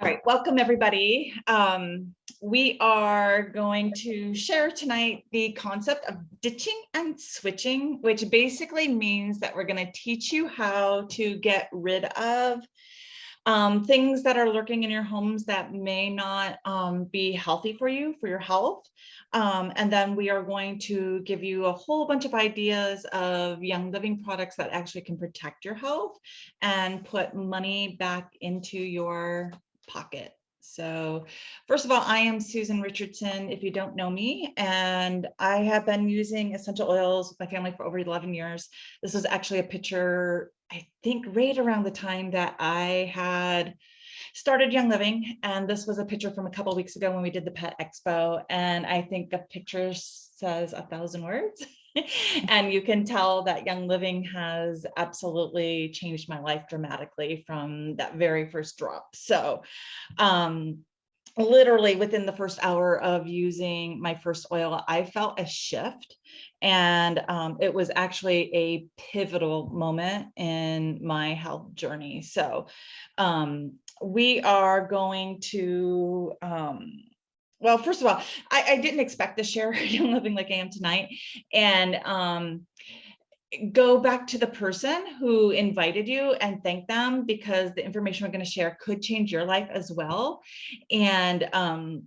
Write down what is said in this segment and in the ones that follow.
All right, welcome everybody. We are going to share tonight the concept of ditching and switching, which basically means that we're going to teach you how to get rid of things that are lurking in your homes that may not be healthy for you, for your health. And then we are going to give you a whole bunch of ideas of Young Living products that actually can protect your health and put money back into your pocket. So first of all, I am Susan Richardson, if you don't know me, and I have been using essential oils with my family for over 11 years. This is actually a picture, I think, right around the time that I had started Young Living. And this was a picture from a couple of weeks ago when we did the Pet Expo. And I think a picture says 1,000 words. And you can tell that Young Living has absolutely changed my life dramatically from that very first drop. So literally within the first hour of using my first oil, I felt a shift. And it was actually a pivotal moment in my health journey. So we are going to well, first of all, I didn't expect to share Young Living like I am tonight, and go back to the person who invited you and thank them, because the information we're going to share could change your life as well. And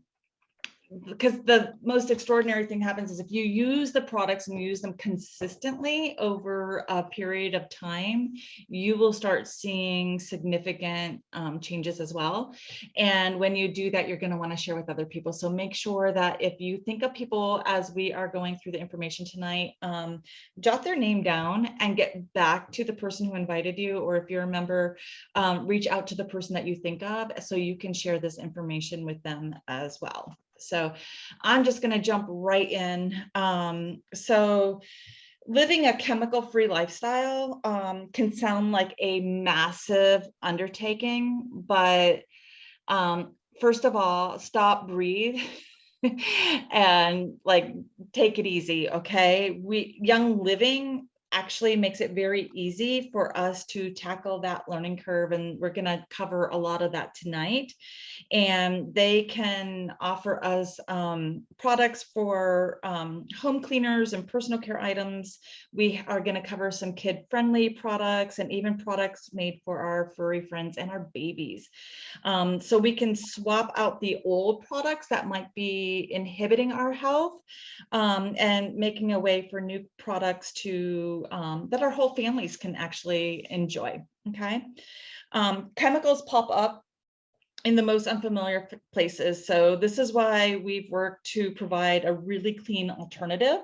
because the most extraordinary thing happens is if you use the products and use them consistently over a period of time, you will start seeing significant changes as well. And when you do that, you're going to want to share with other people. So make sure that if you think of people as we are going through the information tonight, jot their name down and get back to the person who invited you, or if you're a member, reach out to the person that you think of so you can share this information with them as well. So I'm just going to jump right in. So living a chemical-free lifestyle can sound like a massive undertaking, but first of all, stop, breathe, and like take it easy. Okay, Young Living actually makes it very easy for us to tackle that learning curve, and we're going to cover a lot of that tonight. And they can offer us products for home cleaners and personal care items. We are going to cover some kid-friendly products and even products made for our furry friends and our babies. So we can swap out the old products that might be inhibiting our health and making a way for new products to that our whole families can actually enjoy. Okay, chemicals pop up in the most unfamiliar places. So this is why we've worked to provide a really clean alternative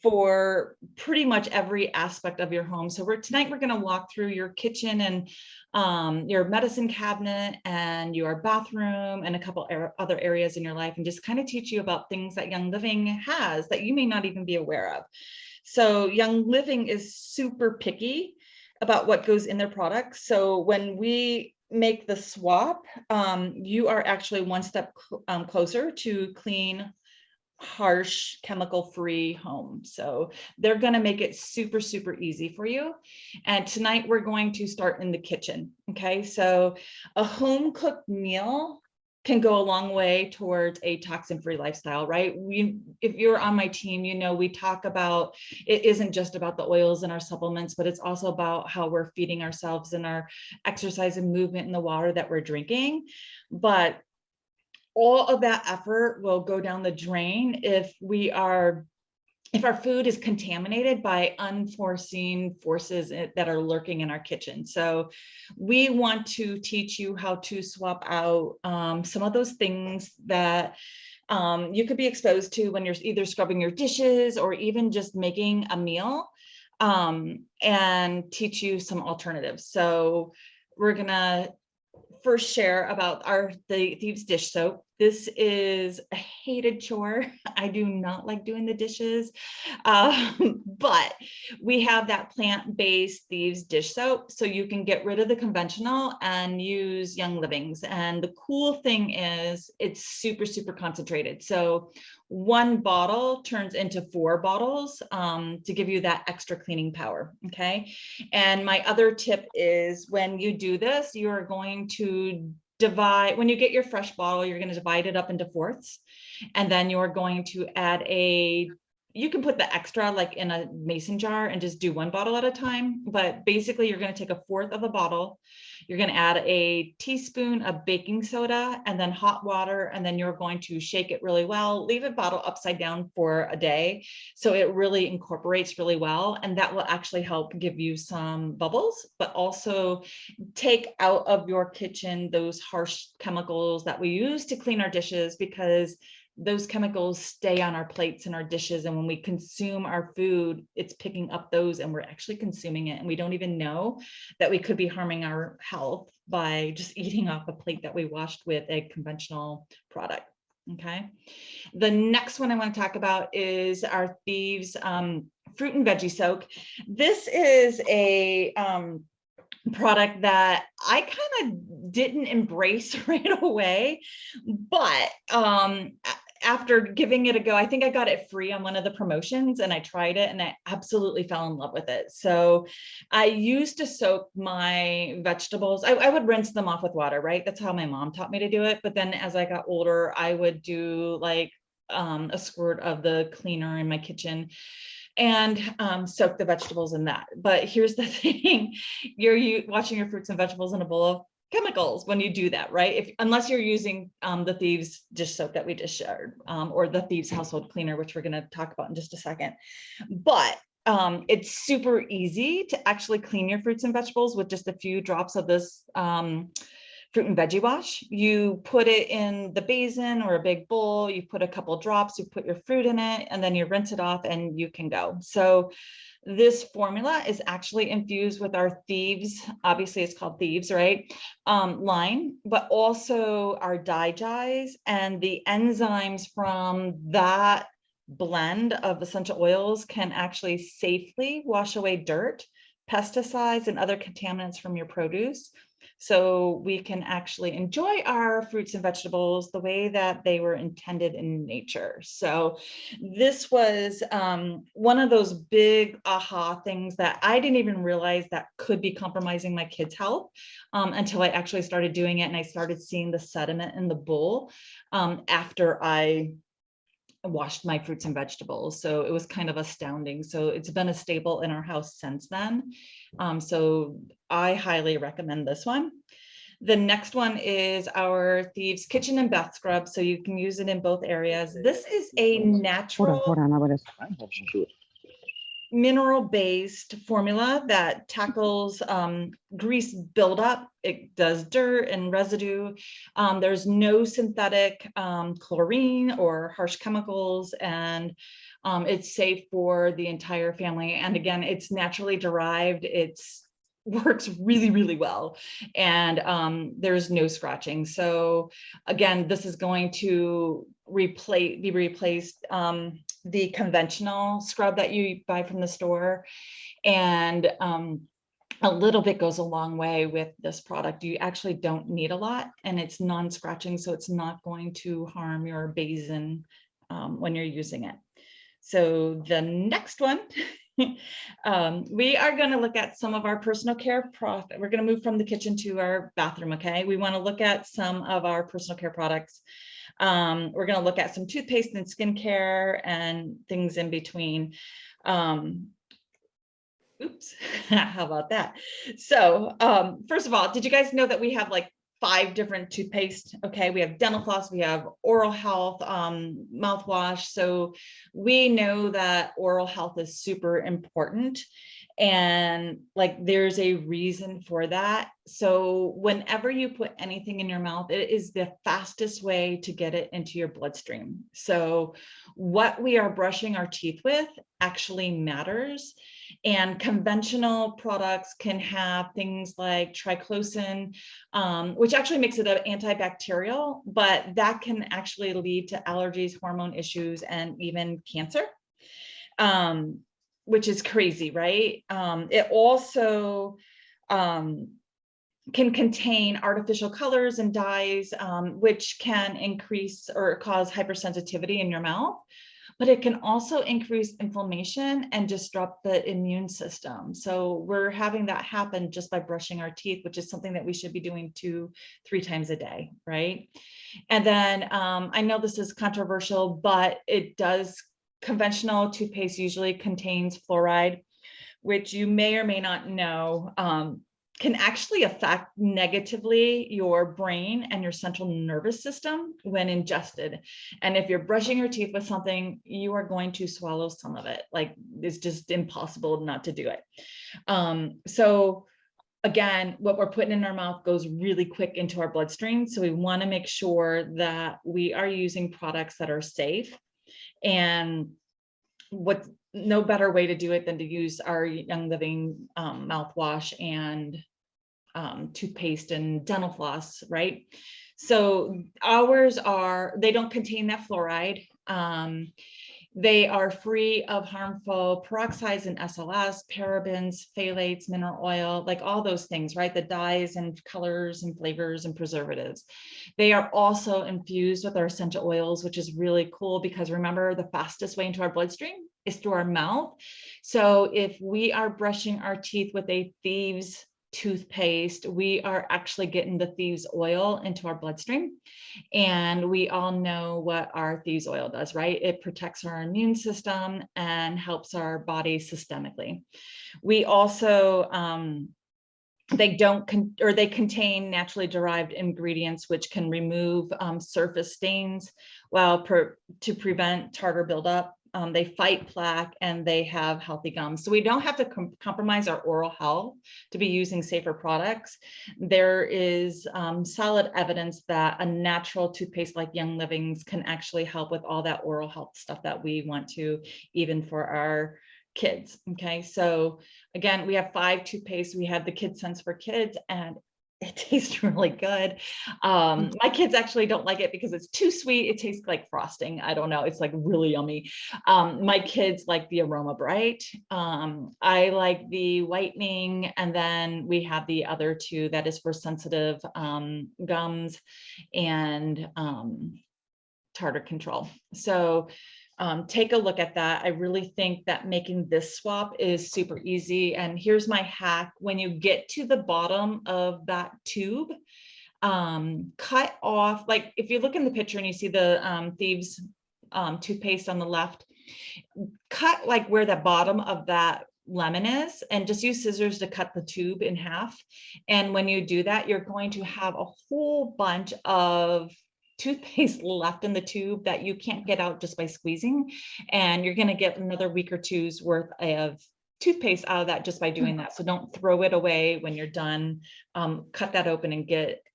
for pretty much every aspect of your home. So tonight we're going to walk through your kitchen and your medicine cabinet and your bathroom and a couple other areas in your life, and just kind of teach you about things that Young Living has that you may not even be aware of. So Young Living is super picky about what goes in their products. So when we make the swap, you are actually one step closer to clean, harsh, chemical-free home. So they're going to make it super, super easy for you. And tonight we're going to start in the kitchen. Okay, so a home-cooked meal can go a long way towards a toxin-free lifestyle, right? If you're on my team, you know we talk about it isn't just about the oils and our supplements, but it's also about how we're feeding ourselves and our exercise and movement in the water that we're drinking. But all of that effort will go down the drain if our food is contaminated by unforeseen forces that are lurking in our kitchen. So we want to teach you how to swap out some of those things that you could be exposed to when you're either scrubbing your dishes or even just making a meal, and teach you some alternatives. So we're gonna first share about the Thieves dish soap. This is a hated chore. I do not like doing the dishes, but we have that plant-based Thieves dish soap, so you can get rid of the conventional and use Young Living's. And the cool thing is it's super, super concentrated. So one bottle turns into 4 bottles to give you that extra cleaning power. Okay. And my other tip is when you do this, you are going to when you get your fresh bottle, you're going to divide it up into fourths. And then you're going to add you can put the extra like in a mason jar and just do one bottle at a time. But basically you're going to take a fourth of a bottle. You're going to add a teaspoon of baking soda and then hot water. And then you're going to shake it really well, leave a bottle upside down for a day. So it really incorporates really well. And that will actually help give you some bubbles, but also take out of your kitchen those harsh chemicals that we use to clean our dishes, because those chemicals stay on our plates and our dishes. And when we consume our food, it's picking up those and we're actually consuming it. And we don't even know that we could be harming our health by just eating off a plate that we washed with a conventional product. Okay. The next one I want to talk about is our Thieves fruit and veggie soak. This is a product that I kind of didn't embrace right away, but after giving it a go, I think I got it free on one of the promotions and I tried it and I absolutely fell in love with it. So I used to soak my vegetables. I would rinse them off with water, right? That's how my mom taught me to do it. But then as I got older, I would do like a squirt of the cleaner in my kitchen and soak the vegetables in that. But here's the thing, you're washing your fruits and vegetables in a bowl of chemicals when you do that, right? Unless you're using the Thieves dish soap that we just shared, or the Thieves household cleaner, which we're going to talk about in just a second. But it's super easy to actually clean your fruits and vegetables with just a few drops of this fruit and veggie wash. You put it in the basin or a big bowl, you put a couple drops, you put your fruit in it, and then you rinse it off and you can go. So this formula is actually infused with our Thieves, obviously it's called Thieves, right? Line, but also our DiGize and the enzymes from that blend of essential oils can actually safely wash away dirt, pesticides, and other contaminants from your produce. So we can actually enjoy our fruits and vegetables the way that they were intended in nature. So this was one of those big aha things that I didn't even realize that could be compromising my kids' health until I actually started doing it. And I started seeing the sediment in the bowl after I washed my fruits and vegetables. So it was kind of astounding. So it's been a staple in our house since then. So I highly recommend this one. The next one is our Thieves Kitchen and Bath Scrub. So you can use it in both areas. This is a natural mineral-based formula that tackles grease buildup. It does dirt and residue. There's no synthetic chlorine or harsh chemicals, and it's safe for the entire family. And again, it's naturally derived. It's works really, really well. And there's no scratching. So again, this is going to be replaced the conventional scrub that you buy from the store. And a little bit goes a long way with this product. You actually don't need a lot, and it's non-scratching, so it's not going to harm your basin when you're using it. So the next one, we are going to look at some of our personal care products. We're going to move from the kitchen to our bathroom, okay? We want to look at some of our personal care products. We're going to look at some toothpaste and skincare and things in between. Oops, how about that? So first of all, did you guys know that we have like 5 different toothpaste? Okay, we have dental floss, we have oral health, mouthwash. So we know that oral health is super important. And like there's a reason for that. So whenever you put anything in your mouth, it is the fastest way to get it into your bloodstream. So what we are brushing our teeth with actually matters. And conventional products can have things like triclosan, which actually makes it antibacterial, but that can actually lead to allergies, hormone issues, and even cancer. Which is crazy, right? It also can contain artificial colors and dyes, which can increase or cause hypersensitivity in your mouth. but it can also increase inflammation and disrupt the immune system. So we're having that happen just by brushing our teeth, which is something that we should be doing 2-3 times a day, right? And then I know this is controversial, but it does, conventional toothpaste usually contains fluoride, which you may or may not know can actually affect negatively your brain and your central nervous system when ingested. And if you're brushing your teeth with something, you are going to swallow some of it. Like, it's just impossible not to do it. So again, what we're putting in our mouth goes really quick into our bloodstream. So we want to make sure that we are using products that are safe. And what no better way to do it than to use our Young Living mouthwash and toothpaste and dental floss, right? So ours are, they don't contain that fluoride. They are free of harmful peroxides and SLS, parabens, phthalates, mineral oil, like all those things, right? The dyes and colors and flavors and preservatives. They are also infused with our essential oils, which is really cool because remember, the fastest way into our bloodstream is through our mouth. So if we are brushing our teeth with a Thieves toothpaste, we are actually getting the Thieves oil into our bloodstream. And we all know what our Thieves oil does, right? It protects our immune system and helps our body systemically. We also, they contain naturally derived ingredients which can remove surface stains while to prevent tartar buildup. They fight plaque and they have healthy gums. So we don't have to compromise our oral health to be using safer products. There is solid evidence that a natural toothpaste like Young Living's can actually help with all that oral health stuff that we want to, even for our kids. Okay, so again, we have 5 toothpastes. We have the KidSense for kids, and it tastes really good. My kids actually don't like it because it's too sweet. It tastes like frosting. I don't know. It's like really yummy. My kids like the Aroma Bright. I like the whitening. And then we have the other 2 that is for sensitive gums and tartar control. So take a look at that. I really think that making this swap is super easy. And here's my hack. When you get to the bottom of that tube, cut off, like if you look in the picture and you see the Thieves toothpaste on the left, cut like where the bottom of that lemon is and just use scissors to cut the tube in half. And when you do that, you're going to have a whole bunch of toothpaste left in the tube that you can't get out just by squeezing. And you're going to get another week or two's worth of toothpaste out of that just by doing that. So don't throw it away when you're done. Cut that open and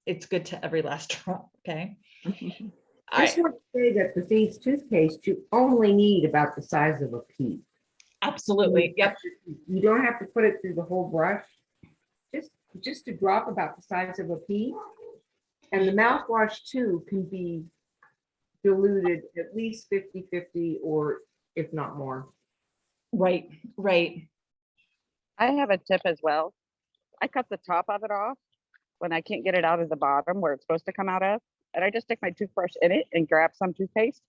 it's good to every last drop. Okay. I just want to say that the Thieves toothpaste, you only need about the size of a pea. Absolutely. Yep. You don't have to put it through the whole brush. Just a drop about the size of a pea. And the mouthwash too can be diluted at least 50-50 or if not more. Right, right. I have a tip as well. I cut the top of it off when I can't get it out of the bottom where it's supposed to come out of. And I just stick my toothbrush in it and grab some toothpaste.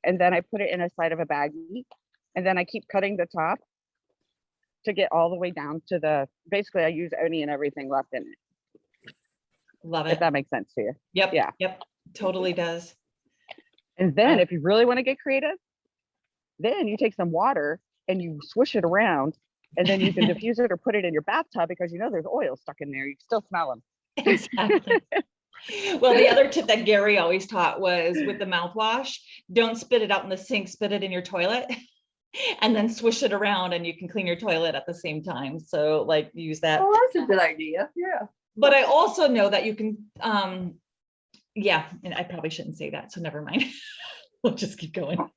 And then I put it in a side of a baggie. And then I keep cutting the top to get all the way down to basically I use any and everything left in it. Love If it. that makes sense to you. Yep. Yeah. Yep. Totally does. And then if you really want to get creative, then you take some water and you swish it around and then you can diffuse it or put it in your bathtub because you know there's oil stuck in there. You can still smell them. Exactly. Well, the other tip that Gary always taught was with the mouthwash, don't spit it out in the sink, spit it in your toilet and then swish it around and you can clean your toilet at the same time. So like use that. Oh, that's a good idea. Yeah. But I also know that you can, yeah, and I probably shouldn't say that, so never mind. We'll just keep going. All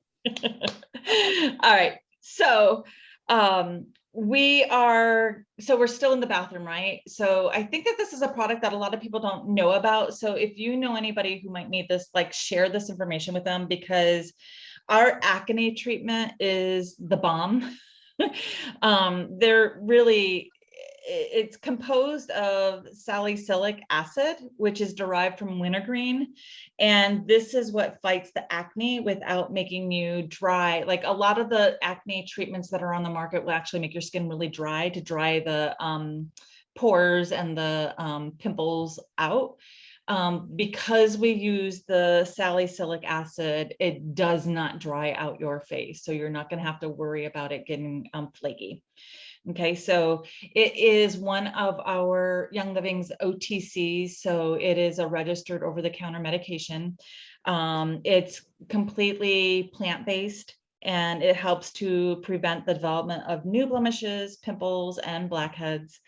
right, so we're still in the bathroom, right? So I think that this is a product that a lot of people don't know about. So if you know anybody who might need this, like share this information with them because our acne treatment is the bomb. They're really, it's composed of salicylic acid, which is derived from wintergreen. And this is what fights the acne without making you dry. Like a lot of the acne treatments that are on the market will actually make your skin really dry to dry the pores and the pimples out. Because we use the salicylic acid, it does not dry out your face. So you're not going to have to worry about it getting flaky. Okay, so it is one of our Young Living's OTCs. So it is a registered over-the-counter medication. It's completely plant-based, and it helps to prevent the development of new blemishes, pimples, and blackheads.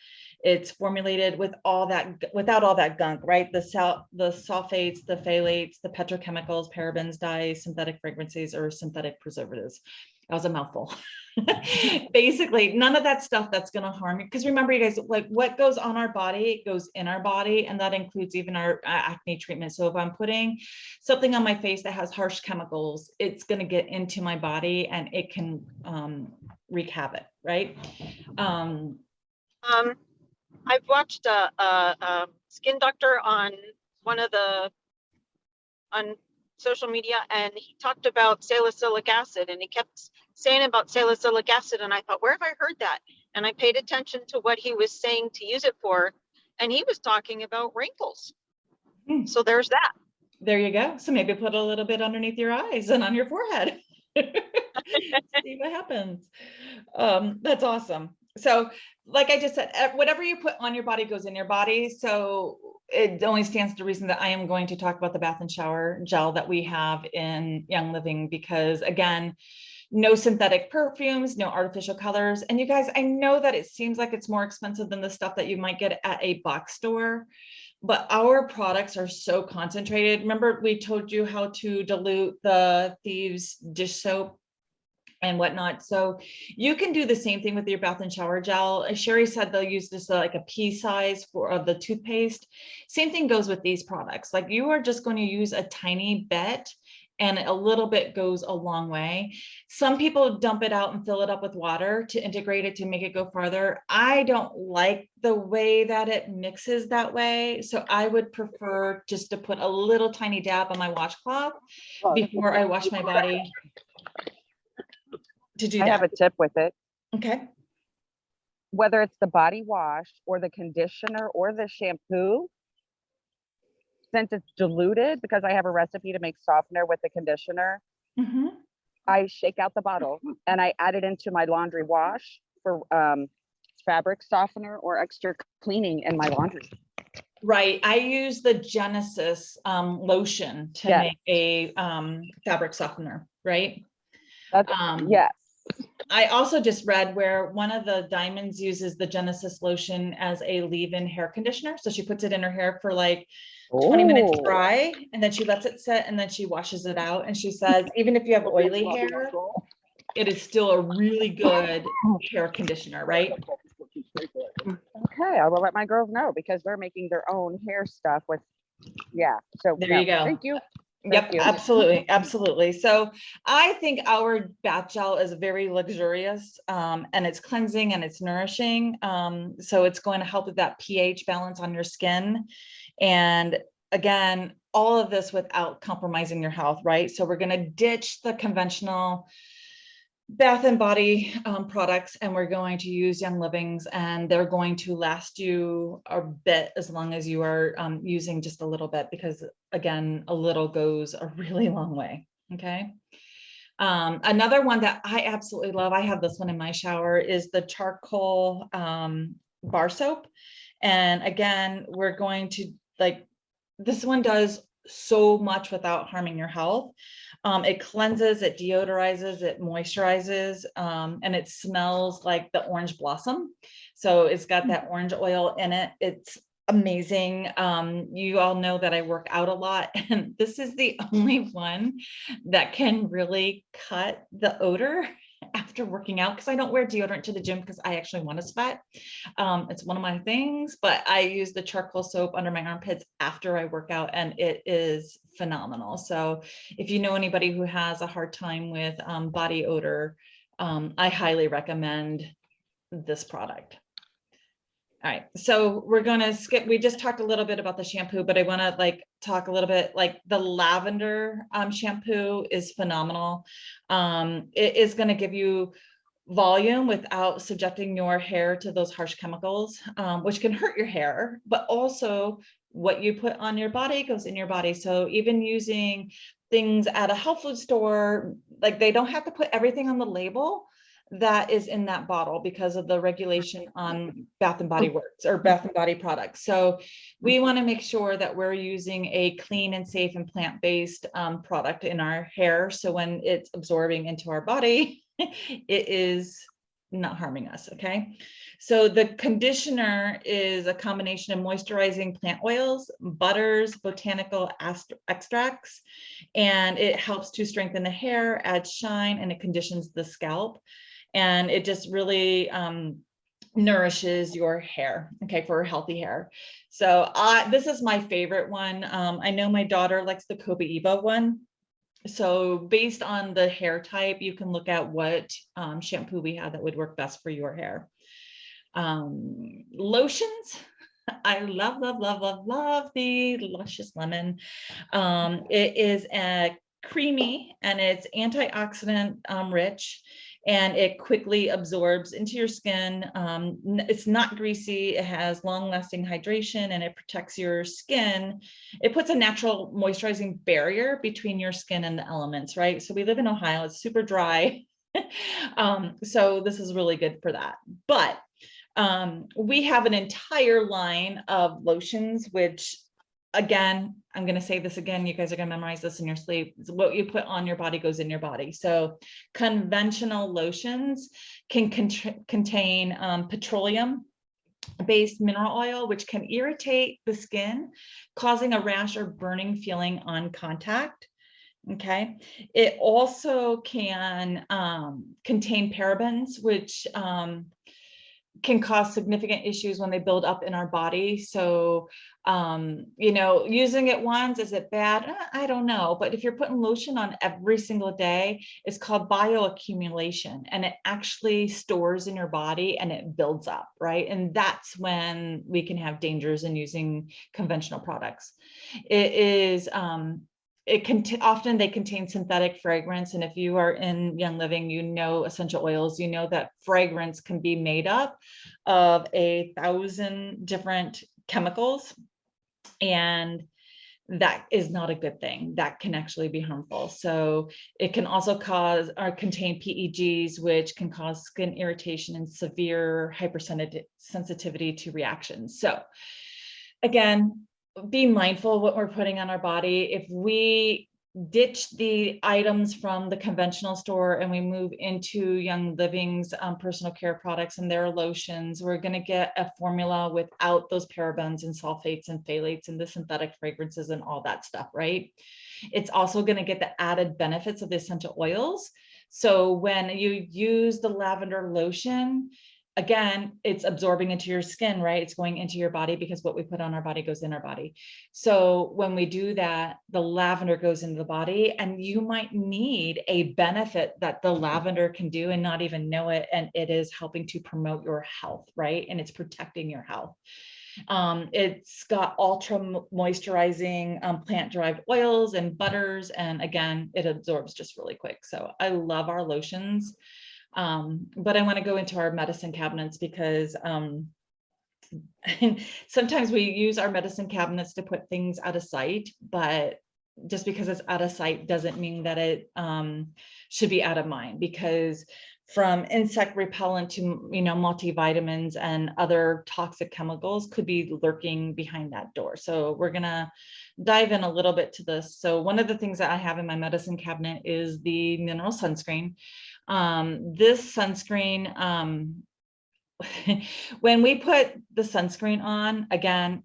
It's formulated with without all that gunk, right? The sulfates, the phthalates, the petrochemicals, parabens, dyes, synthetic fragrances, or synthetic preservatives. That was a mouthful. Basically, none of that stuff that's going to harm you. Because remember, you guys, like what goes on our body goes in our body, and that includes even our acne treatment. So if I'm putting something on my face that has harsh chemicals, it's going to get into my body and it can wreak havoc, right? I've watched a skin doctor on on social media, and he talked about salicylic acid, and he kept saying about salicylic acid, and I thought, where have I heard that? And I paid attention to what he was saying to use it for, and he was talking about wrinkles. So there's that. There you go. So maybe put a little bit underneath your eyes and on your forehead. See what happens. That's awesome. So like I just said, whatever you put on your body goes in your body. So it only stands to reason that I am going to talk about the bath and shower gel that we have in Young Living, because again, no synthetic perfumes, no artificial colors. And you guys, I know that it seems like it's more expensive than the stuff that you might get at a box store, but our products are so concentrated. Remember, we told you how to dilute the Thieves dish soap and whatnot. So you can do the same thing with your bath and shower gel. Sherry said they'll use this like a pea size of the toothpaste. Same thing goes with these products. Like you are just going to use a tiny bit, and a little bit goes a long way. Some people dump it out and fill it up with water to integrate it to make it go farther. I don't like the way that it mixes that way. So I would prefer just to put a little tiny dab on my washcloth before I wash my body. To do I that. have a tip with it. Okay. Whether it's the body wash or the conditioner or the shampoo, since it's diluted, because I have a recipe to make softener with the conditioner, Mm-hmm. I shake out the bottle and I add it into my laundry wash for fabric softener or extra cleaning in my laundry. Right. I use the Genesis lotion to Yes. make a fabric softener, right? That's, yes. I also just read where one of the diamonds uses the Genesis lotion as a leave-in hair conditioner. So she puts it in her hair for like 20 minutes Oh. dry, and then she lets it set, and then she washes it out. And she says, even if you have oily hair, it is still a really good hair conditioner, right? Okay, I will let my girls know because they're making their own hair stuff with, yeah. So There no, you go. Thank you. Yep, you. absolutely, absolutely. So I think our bath gel is very luxurious, and it's cleansing and it's nourishing. So it's going to help with that pH balance on your skin. And again, all of this without compromising your health, right? So we're going to ditch the conventional bath and body products, and we're going to use Young Living's, and they're going to last you a bit as long as you are using just a little bit, because again, a little goes a really long way. Okay. Another one that I absolutely love, I have this one in my shower, is the charcoal bar soap. And again, we're going to this one does so much without harming your health. It cleanses, it deodorizes, it moisturizes, and it smells like the orange blossom. So it's got that orange oil in it. It's amazing. You all know that I work out a lot, and this is the only one that can really cut the odor after working out, because I don't wear deodorant to the gym because I actually want to sweat. It's one of my things, but I use the charcoal soap under my armpits after I work out, and it is phenomenal. So if you know anybody who has a hard time with body odor, I highly recommend this product. All right, so we're gonna skip, we just talked a little bit about the shampoo, but I wanna like talk a little bit, like the lavender shampoo is phenomenal. It is gonna give you volume without subjecting your hair to those harsh chemicals, which can hurt your hair, but also what you put on your body goes in your body. So even using things at a health food store, like they don't have to put everything on the label that is in that bottle because of the regulation on Bath and Body Works or Bath and Body products. So we want to make sure that we're using a clean and safe and plant-based product in our hair. So when it's absorbing into our body, it is not harming us. Okay. So the conditioner is a combination of moisturizing plant oils, butters, botanical extracts, and it helps to strengthen the hair, add shine, and it conditions the scalp. And it just really nourishes your hair, okay, for healthy hair. So this is my favorite one. I know my daughter likes the Cobaiba one. So based on the hair type, you can look at what shampoo we have that would work best for your hair. Lotions. I love, love, love, love, love the Luscious Lemon. It is a creamy and it's antioxidant rich, and it quickly absorbs into your skin. It's not greasy, it has long-lasting hydration, and it protects your skin. It puts a natural moisturizing barrier between your skin and the elements, right? So we live in Ohio, it's super dry. So this is really good for that. But we have an entire line of lotions, which again, I'm going to say this again, you guys are going to memorize this in your sleep. What you put on your body goes in your body. So conventional lotions can contain petroleum based mineral oil, which can irritate the skin, causing a rash or burning feeling on contact. Okay. It also can contain parabens, which can cause significant issues when they build up in our body. So, you know, using it once, is it bad? I don't know. But if you're putting lotion on every single day, it's called bioaccumulation, and it actually stores in your body and it builds up, right? And that's when we can have dangers in using conventional products. It is, often they contain synthetic fragrance. And if you are in Young Living, you know, essential oils, you know that fragrance can be made up of 1,000 different chemicals. And that is not a good thing. That can actually be harmful. So it can also cause or contain PEGs, which can cause skin irritation and severe hypersensitivity to reactions. So again, be mindful of what we're putting on our body. If we ditch the items from the conventional store and we move into Young Living's personal care products and their lotions, we're going to get a formula without those parabens and sulfates and phthalates and the synthetic fragrances and all that stuff, right? It's also going to get the added benefits of the essential oils. So when you use the lavender lotion, again, it's absorbing into your skin, right? It's going into your body because what we put on our body goes in our body. So when we do that, the lavender goes into the body, and you might need a benefit that the lavender can do and not even know it. And it is helping to promote your health, right? And it's protecting your health. It's got ultra moisturizing plant-derived oils and butters. And again, it absorbs just really quick. So I love our lotions. But I want to go into our medicine cabinets because sometimes we use our medicine cabinets to put things out of sight, but just because it's out of sight doesn't mean that it should be out of mind, because from insect repellent to, you know, multivitamins and other toxic chemicals could be lurking behind that door. So we're going to dive in a little bit to this. So one of the things that I have in my medicine cabinet is the mineral sunscreen. This sunscreen, when we put the sunscreen on, again,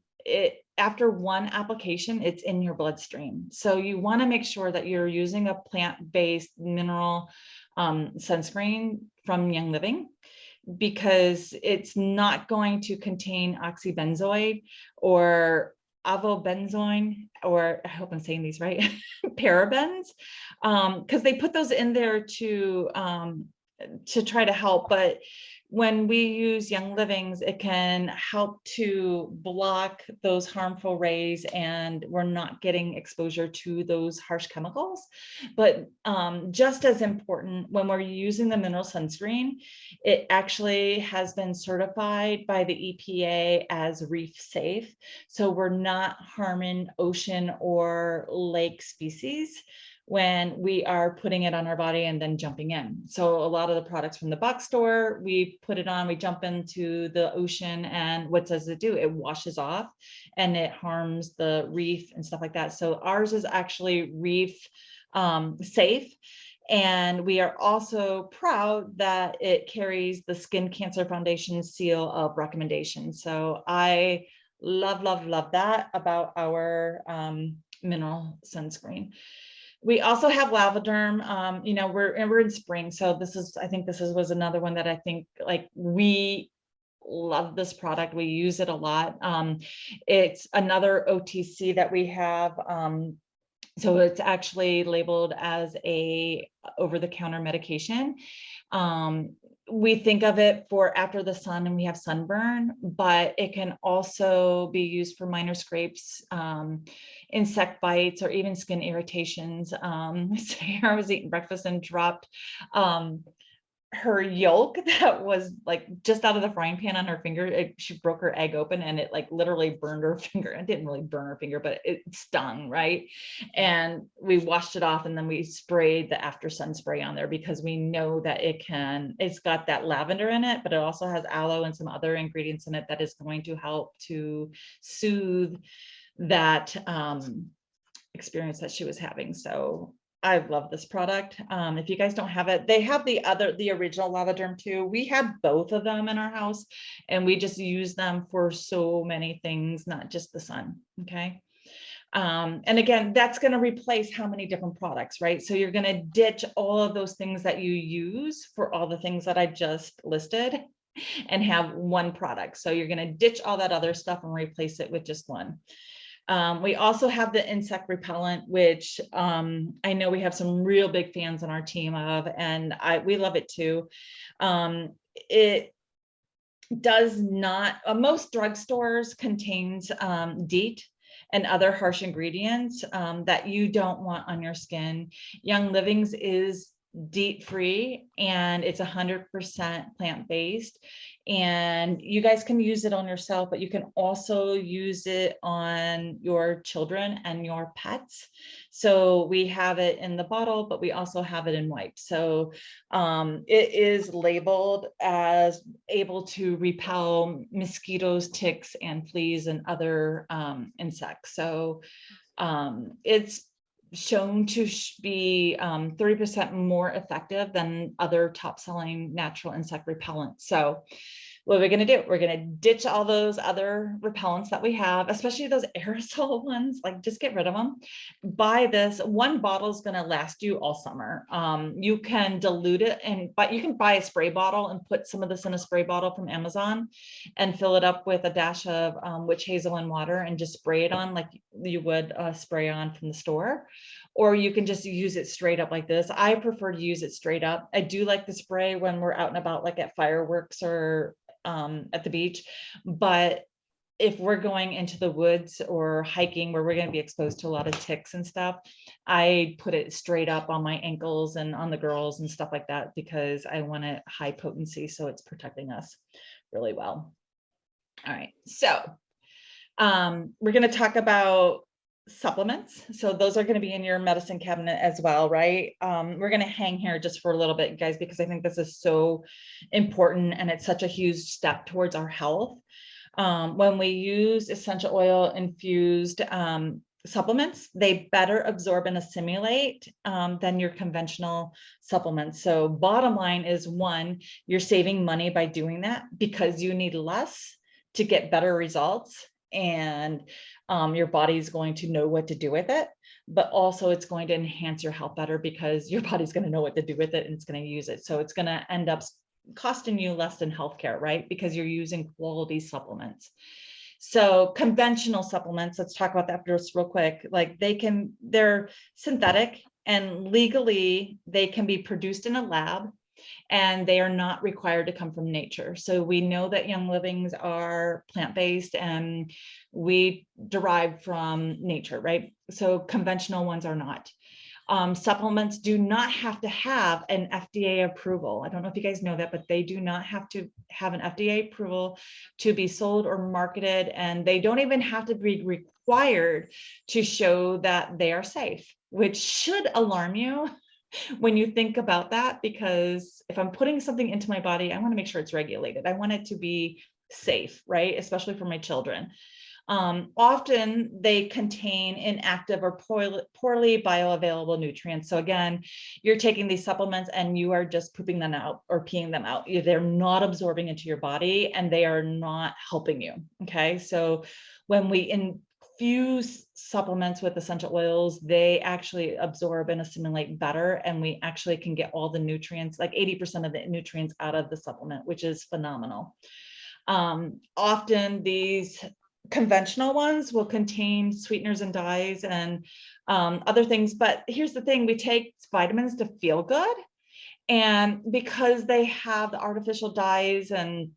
after one application, it's in your bloodstream. So you want to make sure that you're using a plant-based mineral sunscreen from Young Living, because it's not going to contain oxybenzoid or avobenzoin, or I hope I'm saying these right, parabens, because they put those in there to try to help. But when we use Young Livings, it can help to block those harmful rays, and we're not getting exposure to those harsh chemicals. But just as important, when we're using the mineral sunscreen, it actually has been certified by the EPA as reef safe. So we're not harming ocean or lake species when we are putting it on our body and then jumping in. So a lot of the products from the box store, we put it on, we jump into the ocean, and what does it do? It washes off and it harms the reef and stuff like that. So ours is actually reef safe. And we are also proud that it carries the Skin Cancer Foundation seal of recommendation. So I love, love, love that about our mineral sunscreen. We also have Lavaderm. You know, we're in spring, so I think this was another one that I think, like, we love this product. We use it a lot. It's another OTC that we have. So it's actually labeled as a over-the-counter medication. We think of it for after the sun and we have sunburn, but it can also be used for minor scrapes, insect bites, or even skin irritations. Sarah was eating breakfast and dropped her yolk that was like just out of the frying pan on her finger. She broke her egg open and it like literally burned her finger. It didn't really burn her finger, but it stung, right? And we washed it off, and then we sprayed the after sun spray on there because we know that it's got that lavender in it, but it also has aloe and some other ingredients in it that is going to help to soothe that experience that she was having. So I love this product. If you guys don't have it, they have the original Lavaderm too. We have both of them in our house, and we just use them for so many things, not just the sun. Okay. And again, that's going to replace how many different products, right? So you're going to ditch all of those things that you use for all the things that I just listed and have one product. So you're going to ditch all that other stuff and replace it with just one. We also have the insect repellent, which I know we have some real big fans on our team of, and we love it too. It does not, most drugstores contains DEET and other harsh ingredients that you don't want on your skin. Young Livings is DEET free, and it's 100% plant-based, and you guys can use it on yourself, but you can also use it on your children and your pets. So we have it in the bottle, but we also have it in wipes. So it is labeled as able to repel mosquitoes, ticks, and fleas and other insects. So it's shown to be 30% more effective than other top-selling natural insect repellents. So what are we going to do? We're going to ditch all those other repellents that we have, especially those aerosol ones. Like, just get rid of them. Buy this. One bottle is going to last you all summer. You can dilute it, but you can buy a spray bottle and put some of this in a spray bottle from Amazon and fill it up with a dash of witch hazel and water and just spray it on like you would spray on from the store. Or you can just use it straight up like this. I prefer to use it straight up. I do like the spray when we're out and about, like at fireworks or at the beach. But if we're going into the woods or hiking where we're going to be exposed to a lot of ticks and stuff, I put it straight up on my ankles and on the girls and stuff like that, because I want it high potency, so it's protecting us really well. All right, so we're going to talk about supplements. So those are going to be in your medicine cabinet as well, right? We're going to hang here just for a little bit, guys, because I think this is so important and it's such a huge step towards our health. When we use essential oil infused supplements, they better absorb and assimilate than your conventional supplements. So bottom line is, one, you're saving money by doing that because you need less to get better results, and your body is going to know what to do with it, but also it's going to enhance your health better because your body's going to know what to do with it and it's going to use it. So it's going to end up costing you less than healthcare, right? Because you're using quality supplements. So conventional supplements, let's talk about that just real quick. Like they're synthetic, and legally they can be produced in a lab. and they are not required to come from nature. So we know that Young Livings are plant-based and we derive from nature, right? So conventional ones are not. Supplements do not have to have an FDA approval. I don't know if you guys know that, but they do not have to have an FDA approval to be sold or marketed, and they don't even have to be required to show that they are safe, which should alarm you when you think about that, because if I'm putting something into my body, I want to make sure it's regulated. I want it to be safe, right? Especially for my children. Often they contain inactive or poorly bioavailable nutrients. So again, you're taking these supplements and you are just pooping them out or peeing them out. They're not absorbing into your body and they are not helping you. Okay. So when we infuse supplements with essential oils, they actually absorb and assimilate better. And we actually can get all the nutrients, like 80% of the nutrients out of the supplement, which is phenomenal. Often these conventional ones will contain sweeteners and dyes and other things. But here's the thing, we take vitamins to feel good. And because they have the artificial dyes and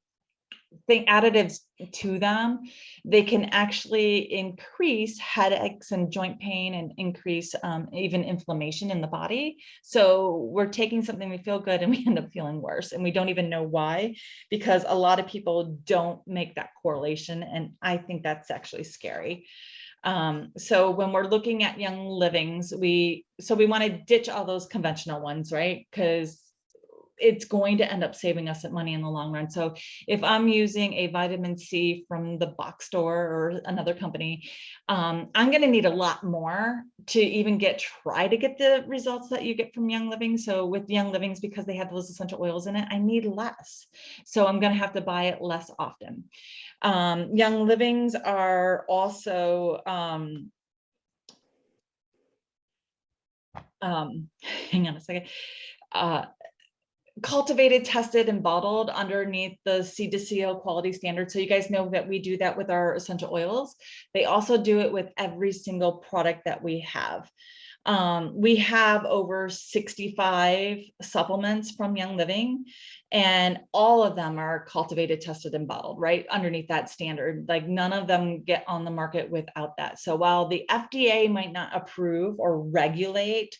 additives to them, they can actually increase headaches and joint pain and increase even inflammation in the body. So we're taking something we feel good and we end up feeling worse, and we don't even know why, because a lot of people don't make that correlation, and I think that's actually scary. So when we're looking at Young Livings, we want to ditch all those conventional ones, right? Because it's going to end up saving us money in the long run. So if I'm using a vitamin C from the box store or another company, I'm going to need a lot more to even try to get the results that you get from Young Living. So with Young Livings, because they have those essential oils in it, I need less. So I'm going to have to buy it less often. Young Livings are also, hang on a second, cultivated, tested, and bottled underneath the Seed to Seal quality standard. So you guys know that we do that with our essential oils. They also do it with every single product that we have. We have over 65 supplements from Young Living, and all of them are cultivated, tested, and bottled right underneath that standard. Like none of them get on the market without that. So while the FDA might not approve or regulate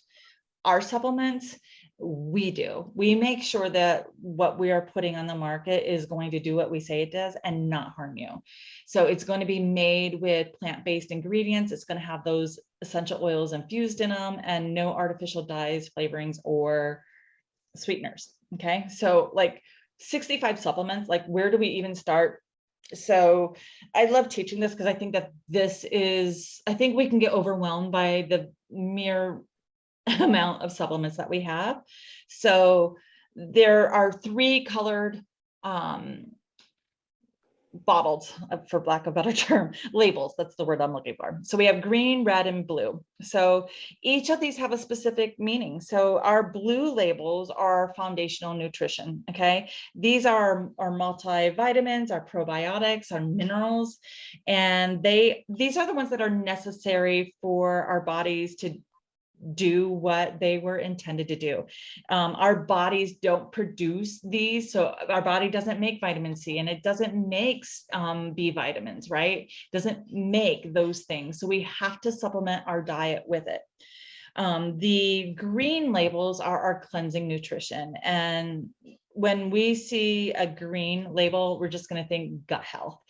our supplements, we do. We make sure that what we are putting on the market is going to do what we say it does and not harm you. So it's going to be made with plant-based ingredients. It's going to have those essential oils infused in them and no artificial dyes, flavorings, or sweeteners. Okay. So like 65 supplements, like where do we even start? So I love teaching this because I think that I think we can get overwhelmed by the mere amount of supplements that we have. So there are 3 colored bottles, for lack of a better term, labels. That's the word I'm looking for. So we have green, red, and blue. So each of these have a specific meaning. So our blue labels are foundational nutrition. Okay. These are our multivitamins, our probiotics, our minerals, and these are the ones that are necessary for our bodies to do what they were intended to do. Our bodies don't produce these. So our body doesn't make vitamin C, and it doesn't make B vitamins, right? It doesn't make those things. So we have to supplement our diet with it. The green labels are our cleansing nutrition. And when we see a green label, we're just going to think gut health.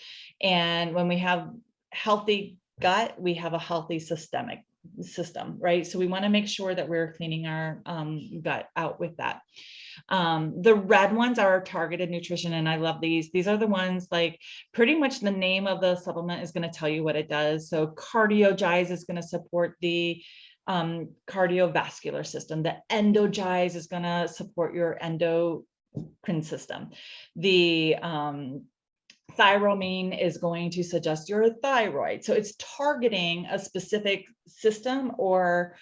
And when we have healthy gut, we have a healthy system, right? So we want to make sure that we're cleaning our gut out with that. The red ones are targeted nutrition, and I love these. These are the ones, like pretty much the name of the supplement is going to tell you what it does. So Cardiogize is going to support the cardiovascular system. The Endogize is going to support your endocrine system. The Thyroamine is going to suggest your thyroid. So it's targeting a specific system or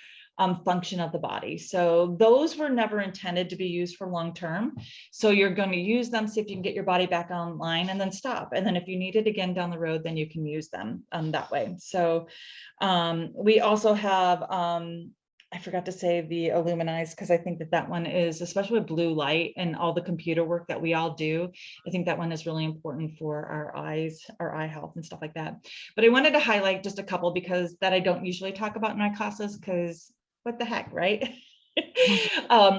function of the body. So those were never intended to be used for long term. So you're going to use them, see if you can get your body back online, and then stop. And then if you need it again down the road, then you can use them that way. So we also have I forgot to say the Illuminize, because I think that that one is, especially with blue light and all the computer work that we all do, I think that one is really important for our eyes, our eye health and stuff like that. But I wanted to highlight just a couple because that I don't usually talk about in my classes, because what the heck, right?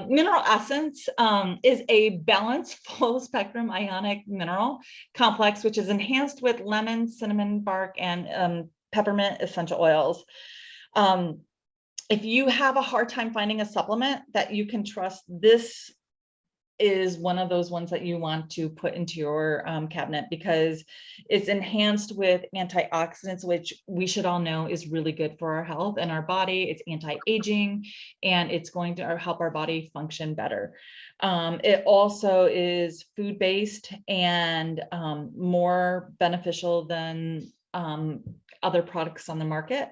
Mineral Essence is a balanced full spectrum ionic mineral complex, which is enhanced with lemon, cinnamon bark, and peppermint essential oils. If you have a hard time finding a supplement that you can trust, this is one of those ones that you want to put into your cabinet, because it's enhanced with antioxidants, which we should all know is really good for our health and our body. It's anti-aging, and it's going to help our body function better. It also is food-based and more beneficial than other products on the market.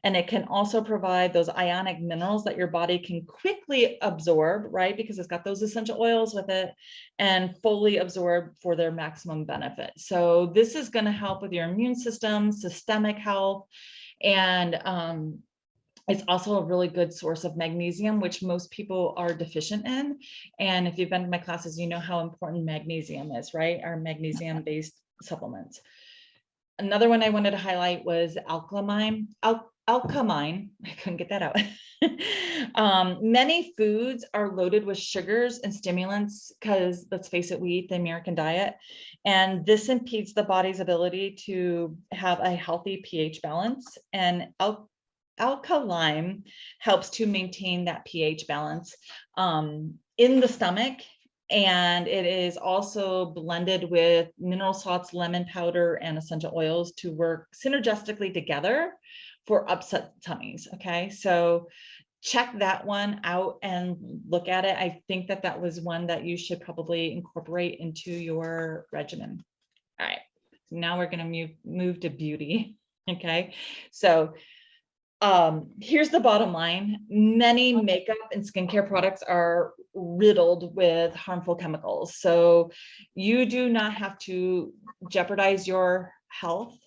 And it can also provide those ionic minerals that your body can quickly absorb, right? Because it's got those essential oils with it, and fully absorb for their maximum benefit. So this is going to help with your immune system, systemic health, and it's also a really good source of magnesium, which most people are deficient in. And if you've been to my classes, you know how important magnesium is, right? Our magnesium-based supplements. Another one I wanted to highlight was alkaline. Alkamine, I couldn't get that out. Many foods are loaded with sugars and stimulants because, let's face it, we eat the American diet, and this impedes the body's ability to have a healthy pH balance. And alkaline helps to maintain that pH balance in the stomach. And it is also blended with mineral salts, lemon powder, and essential oils to work synergistically together for upset tummies. Okay, so check that one out and look at it. I think that that was one that you should probably incorporate into your regimen. All right, so now we're going to move to beauty. Okay, so here's the bottom line. Many makeup and skincare products are riddled with harmful chemicals. So you do not have to jeopardize your health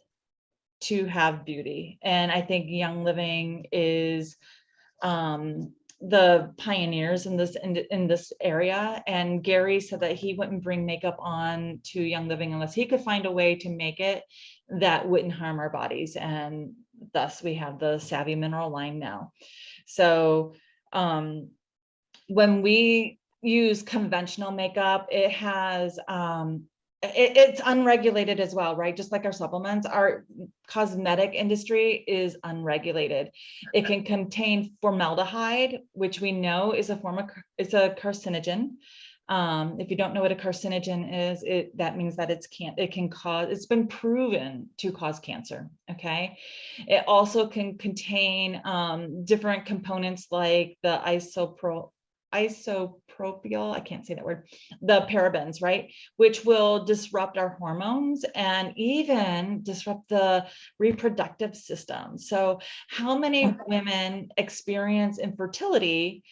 to have beauty. And I think Young Living is the pioneers in this area. And Gary said that he wouldn't bring makeup on to Young Living unless he could find a way to make it that wouldn't harm our bodies. And thus we have the Savvy Mineral line now. So when we use conventional makeup, it has it's unregulated as well, right? Just like our supplements, our cosmetic industry is unregulated. It can contain formaldehyde, which we know is a a carcinogen. If you don't know what a carcinogen is, that means that it's been proven to cause cancer. Okay. It also can contain different components like the isopropyl, I can't say that word, the parabens, right? Which will disrupt our hormones and even disrupt the reproductive system. So how many women experience infertility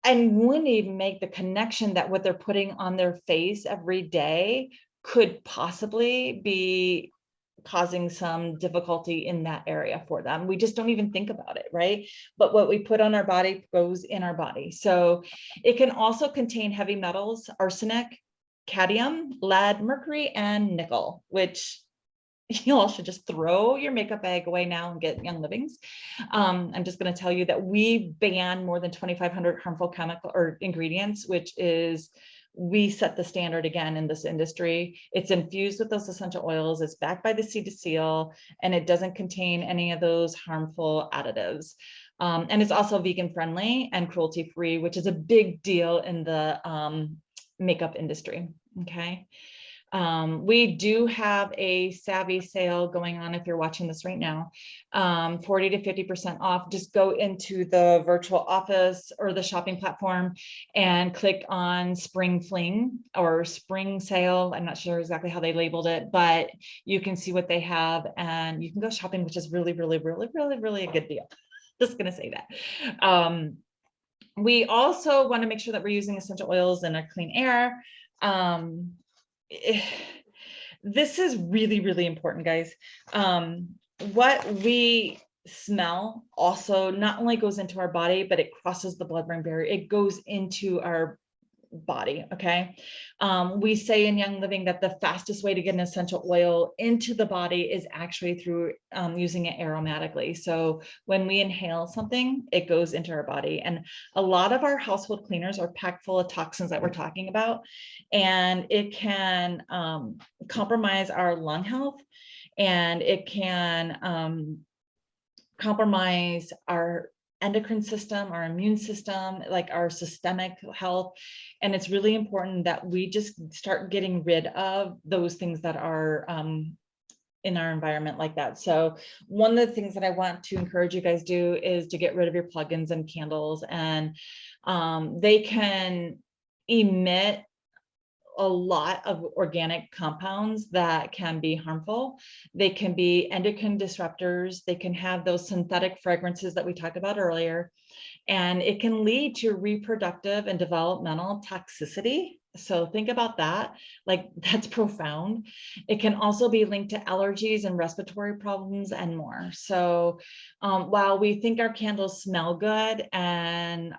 and wouldn't even make the connection that what they're putting on their face every day could possibly be causing some difficulty in that area for them? We just don't even think about it, right? But what we put on our body goes in our body. So it can also contain heavy metals, arsenic, cadmium, lead, mercury, and nickel, which you all should just throw your makeup bag away now and get Young Living's. I'm just going to tell you that we ban more than 2,500 harmful chemical or ingredients, which is, we set the standard again in this industry. It's infused with those essential oils. It's backed by the CETA seal, and it doesn't contain any of those harmful additives. And it's also vegan friendly and cruelty free, which is a big deal in the makeup industry. Okay. We do have a Savvy sale going on if you're watching this right now, 40 to 50% off. Just go into the virtual office or the shopping platform and click on Spring Fling or Spring Sale. I'm not sure exactly how they labeled it, but you can see what they have and you can go shopping, which is really, really, really, really, really a good deal. Just gonna say that. We also want to make sure that we're using essential oils in our clean air. This is really, really important, guys. What we smell also not only goes into our body, but it crosses the blood-brain barrier. It goes into our body. Okay. We say in Young Living that the fastest way to get an essential oil into the body is actually through using it aromatically. So when we inhale something, it goes into our body. And a lot of our household cleaners are packed full of toxins that we're talking about, and it can compromise our lung health, and it can compromise our endocrine system, our immune system, like our systemic health. And it's really important that we just start getting rid of those things that are in our environment like that. So one of the things that I want to encourage you guys do is to get rid of your plugins and candles, and they can emit a lot of organic compounds that can be harmful. They can be endocrine disruptors. They can have those synthetic fragrances that we talked about earlier, and it can lead to reproductive and developmental toxicity. So think about that, like that's profound. It can also be linked to allergies and respiratory problems and more. So while we think our candles smell good and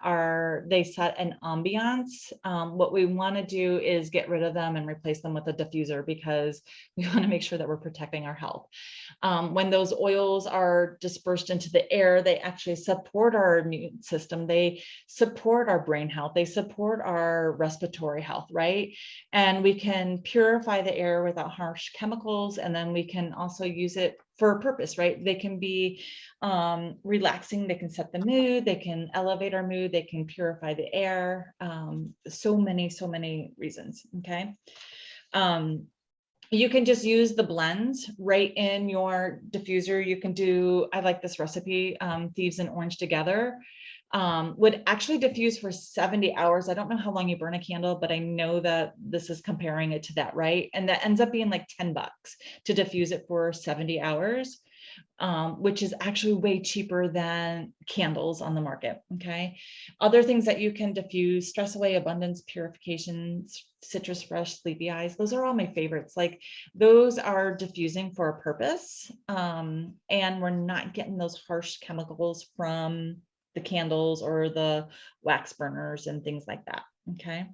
they set an ambiance, what we want to do is get rid of them and replace them with a diffuser, because we want to make sure that we're protecting our health. When those oils are dispersed into the air, they actually support our immune system. They support our brain health. They support our respiratory health, right? And we can purify the air without harsh chemicals. And then we can also use it for a purpose, right? They can be relaxing. They can set the mood. They can elevate our mood. They can purify the air. So many reasons. Okay. You can just use the blends right in your diffuser. You can do, I like this recipe, thieves and orange together. Would actually diffuse for 70 hours. I don't know how long you burn a candle, but I know that this is comparing it to that, right? And that ends up being like $10 to diffuse it for 70 hours. Which is actually way cheaper than candles on the market. Okay. Other things that you can diffuse: Stress Away, Abundance, Purification, Citrus Fresh, Sleepy Eyes. Those are all my favorites. Like those are diffusing for a purpose. And we're not getting those harsh chemicals from the candles or the wax burners and things like that. Okay.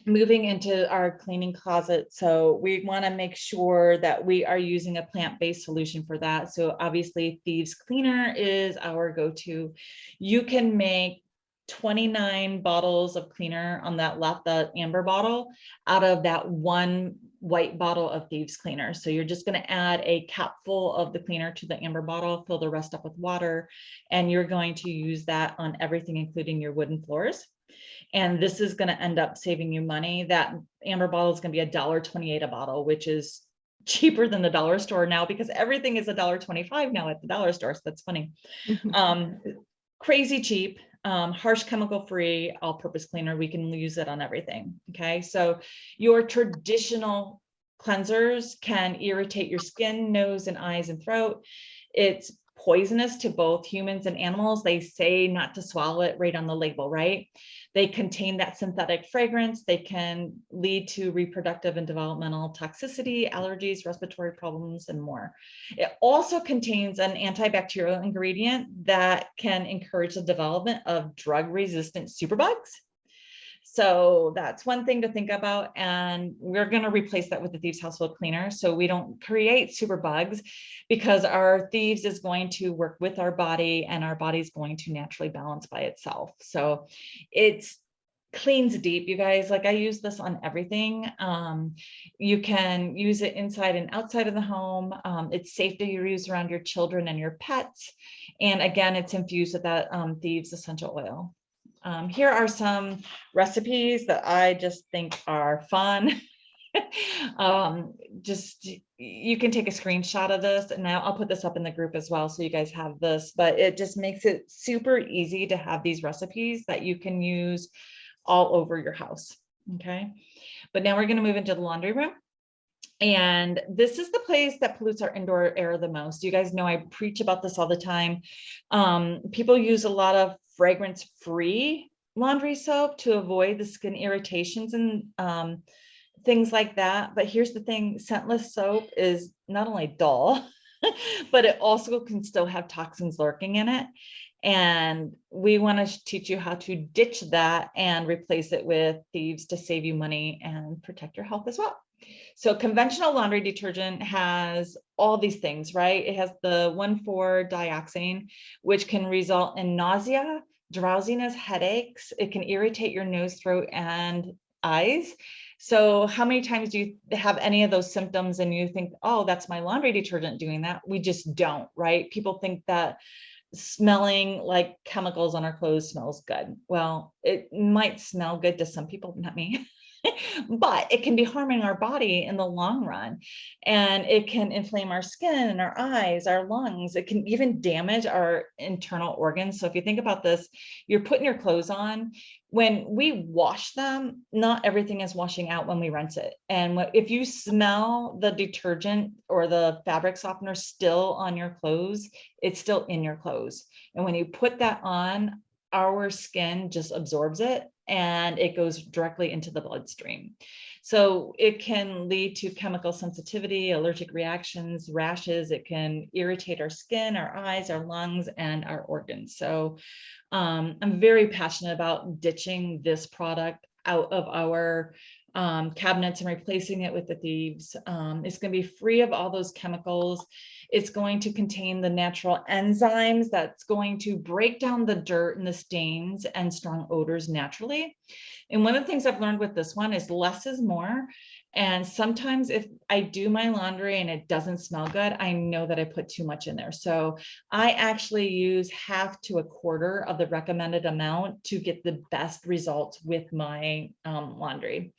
Moving into our cleaning closet. So we want to make sure that we are using a plant-based solution for that. So obviously Thieves Cleaner is our go-to. You can make 29 bottles of cleaner on that left, the amber bottle, out of that one white bottle of Thieves Cleaner. So you're just going to add a capful of the cleaner to the amber bottle, fill the rest up with water, and you're going to use that on everything, including your wooden floors. And this is going to end up saving you money. That amber bottle is going to be $1.28 a bottle, which is cheaper than the dollar store now, because everything is $1.25 now at the dollar store. So that's funny. Crazy cheap, harsh chemical free, all-purpose cleaner. We can use it on everything. Okay. So your traditional cleansers can irritate your skin, nose, and eyes and throat. It's poisonous to both humans and animals. They say not to swallow it right on the label, right? They contain that synthetic fragrance. They can lead to reproductive and developmental toxicity, allergies, respiratory problems, and more. It also contains an antibacterial ingredient that can encourage the development of drug-resistant superbugs. So that's one thing to think about. And we're going to replace that with the Thieves Household Cleaner, so we don't create superbugs, because our Thieves is going to work with our body, and our body's going to naturally balance by itself. So it's cleans deep, you guys. Like I use this on everything. You can use it inside and outside of the home. It's safe to use around your children and your pets. And again, it's infused with that Thieves essential oil. Here are some recipes that I just think are fun. Just you can take a screenshot of this, and now I'll put this up in the group as well, so you guys have this, but it just makes it super easy to have these recipes that you can use all over your house. Okay. But now we're going to move into the laundry room. And this is the place that pollutes our indoor air the most. You guys know I preach about this all the time. People use a lot of fragrance-free laundry soap to avoid the skin irritations and things like that. But here's the thing: scentless soap is not only dull, but it also can still have toxins lurking in it. And we want to teach you how to ditch that and replace it with Thieves to save you money and protect your health as well. So conventional laundry detergent has all these things, right? It has the 1,4-dioxane, which can result in nausea, drowsiness, headaches. It can irritate your nose, throat, and eyes. So how many times do you have any of those symptoms and you think, oh, that's my laundry detergent doing that? We just don't, right? People think that smelling like chemicals on our clothes smells good. Well, it might smell good to some people, not me. But it can be harming our body in the long run, and it can inflame our skin and our eyes, our lungs. It can even damage our internal organs. So if you think about this, you're putting your clothes on. When we wash them, not everything is washing out when we rinse it. And if you smell the detergent or the fabric softener still on your clothes, it's still in your clothes. And when you put that on, our skin just absorbs it and it goes directly into the bloodstream. So it can lead to chemical sensitivity, allergic reactions, rashes. It can irritate our skin, our eyes, our lungs, and our organs. So I'm very passionate about ditching this product out of our cabinets and replacing it with the Thieves. It's going to be free of all those chemicals. It's going to contain the natural enzymes that's going to break down the dirt and the stains and strong odors naturally. And one of the things I've learned with this one is less is more. And sometimes if I do my laundry and it doesn't smell good, I know that I put too much in there. So I actually use 1/2 to 1/4 of the recommended amount to get the best results with my laundry.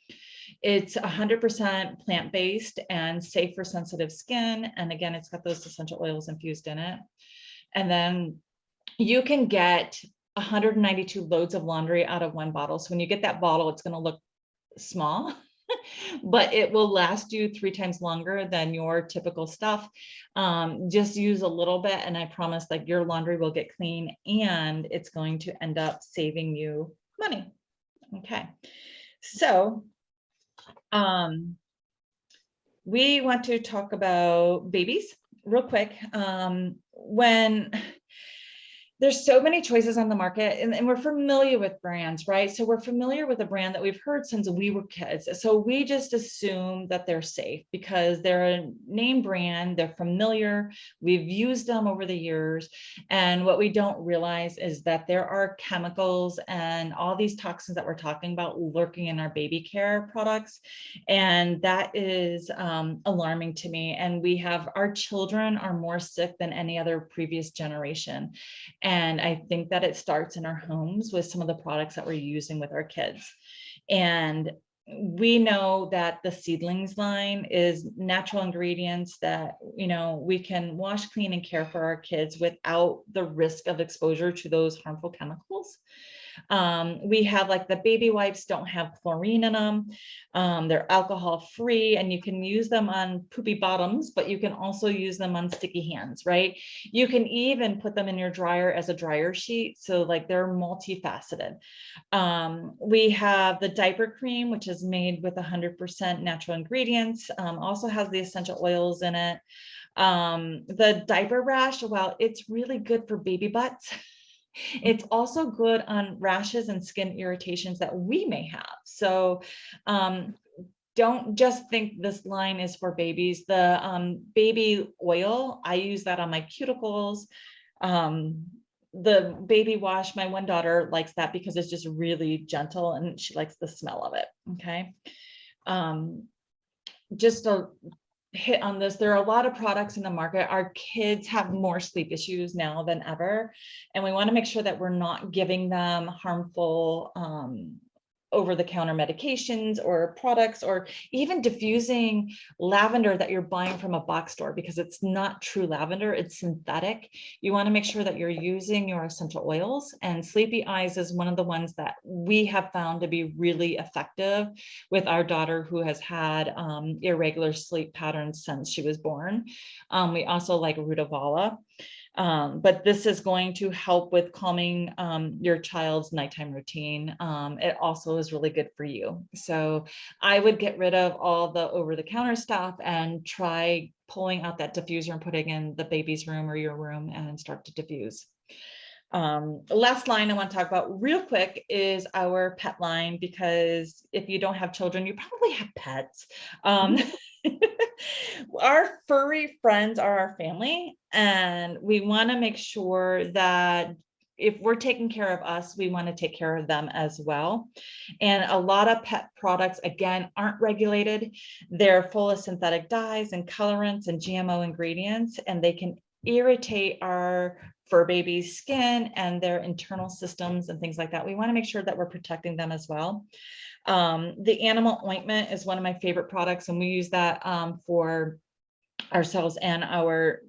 It's 100% plant-based and safe for sensitive skin. And again, it's got those essential oils infused in it. And then you can get 192 loads of laundry out of one bottle. So when you get that bottle, it's going to look small, but it will last you 3 times longer than your typical stuff. Just use a little bit, and I promise that your laundry will get clean and it's going to end up saving you money. Okay, so we want to talk about babies real quick. When there's so many choices on the market, and we're familiar with brands, right? So we're familiar with a brand that we've heard since we were kids. So we just assume that they're safe because they're a name brand, they're familiar, we've used them over the years. And what we don't realize is that there are chemicals and all these toxins that we're talking about lurking in our baby care products. And that is alarming to me. And our children are more sick than any other previous generation. And I think that it starts in our homes with some of the products that we're using with our kids. And we know that the Seedlings line is natural ingredients that, we can wash, clean, and care for our kids without the risk of exposure to those harmful chemicals. We have like the baby wipes don't have chlorine in them. They're alcohol free, and you can use them on poopy bottoms, but you can also use them on sticky hands, right? You can even put them in your dryer as a dryer sheet. So like they're multifaceted. We have the diaper cream, which is made with 100% natural ingredients, also has the essential oils in it. The diaper rash, well, it's really good for baby butts. It's also good on rashes and skin irritations that we may have. So don't just think this line is for babies. The baby oil, I use that on my cuticles. The baby wash, my one daughter likes that because it's just really gentle and she likes the smell of it. Okay. Just a hit on this. There are a lot of products in the market. Our kids have more sleep issues now than ever. And we want to make sure that we're not giving them harmful over-the-counter medications or products, or even diffusing lavender that you're buying from a box store, because it's not true lavender, it's synthetic. You want to make sure that you're using your essential oils, and Sleepy Eyes is one of the ones that we have found to be really effective with our daughter who has had irregular sleep patterns since she was born. We also like Rutavala. But this is going to help with calming your child's nighttime routine. It also is really good for you. So I would get rid of all the over-the-counter stuff and try pulling out that diffuser and putting in the baby's room or your room and start to diffuse. Last line I want to talk about real quick is our pet line, because if you don't have children, you probably have pets. Our furry friends are our family, and we want to make sure that if we're taking care of us, we want to take care of them as well. And a lot of pet products, again, aren't regulated. They're full of synthetic dyes and colorants and GMO ingredients, and they can irritate our fur babies' skin and their internal systems and things like that. We want to make sure that we're protecting them as well. The animal ointment is one of my favorite products, and we use that for ourselves and our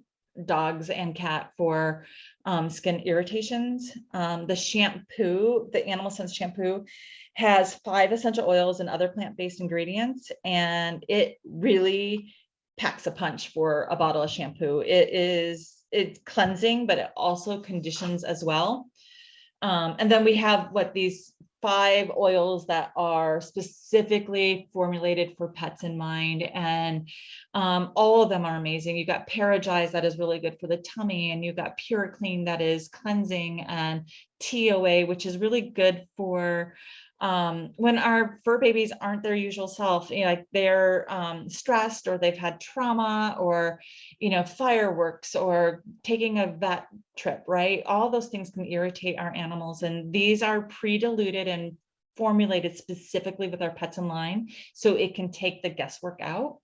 dogs and cat for skin irritations. The shampoo, the Animal Sense shampoo, has 5 essential oils and other plant-based ingredients, and it really packs a punch for a bottle of shampoo. It's cleansing, but it also conditions as well. And then we have these 5 oils that are specifically formulated for pets in mind, and all of them are amazing. You've got Paragize that is really good for the tummy, and you've got Pure Clean that is cleansing, and TOA, which is really good for when our fur babies aren't their usual self, like they're stressed, or they've had trauma, or fireworks, or taking a vet trip, right? All those things can irritate our animals, and these are pre-diluted and formulated specifically with our pets in line, so it can take the guesswork out.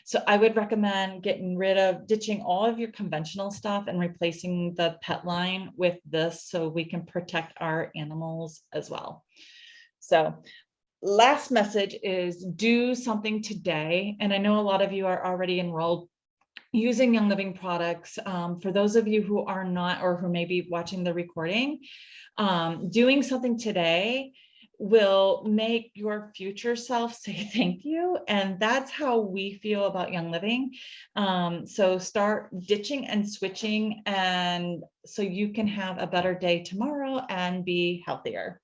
So I would recommend ditching all of your conventional stuff and replacing the pet line with this, so we can protect our animals as well. So last message is do something today. And I know a lot of you are already enrolled using Young Living products. For those of you who are not, or who may be watching the recording, doing something today will make your future self say thank you. And that's how we feel about Young Living. So start ditching and switching, and so you can have a better day tomorrow and be healthier.